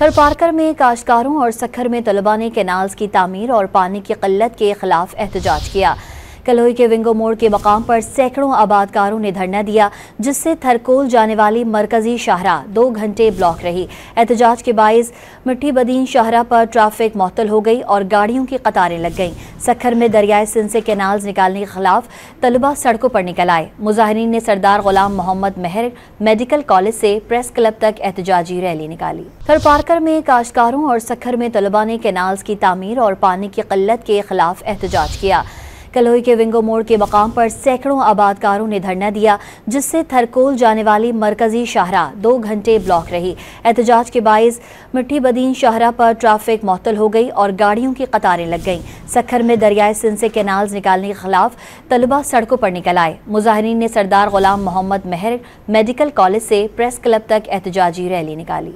थरपारकर में काश्तकारों और सखर में तलबा ने कैनाल्स की तामीर और पानी की किल्लत के खिलाफ एहतजाज किया। कलोई के विंगो मोड़ के मकाम पर सैकड़ों आबादकारों ने धरना दिया, जिससे थरकोल जाने वाली मरकजी शाहराह 2 घंटे ब्लॉक रही। एहतजाज के बाइस मिट्टी बदीन शाहराह पर ट्रैफिक मुअत्तल हो गई और गाड़ियों की कतारें लग गईं। सखर में दरियाए सिंध से कैनाल्स निकालने के खिलाफ तलबा सड़कों पर निकल आए। मुजाहिरीन ने सरदार गुलाम मोहम्मद मेहर मेडिकल कॉलेज से प्रेस क्लब तक एहतजाजी रैली निकाली। थरपारकर में काश्तकारों और सखर में तलबा ने कैनाल्स की तामीर और पानी की किल्लत के खिलाफ एहतजाज किया। कलोई के विंगो मोड़ के मकाम पर सैकड़ों आबादकारों ने धरना दिया, जिससे थरकोल जाने वाली मरकजी शाहराह 2 घंटे ब्लॉक रही। एहतजाज के बाइस मिट्टी बदीन शाहराह पर ट्रैफिक मुअत्तल हो गई और गाड़ियों की कतारें लग गईं। सखर में दरियाए सिंध से कैनाल्स निकालने के खिलाफ तलबा सड़कों पर निकल आए। मुजाहिरीन ने सरदार गुलाम मोहम्मद मेहर मेडिकल कॉलेज से प्रेस क्लब तक एहतजाजी रैली निकाली।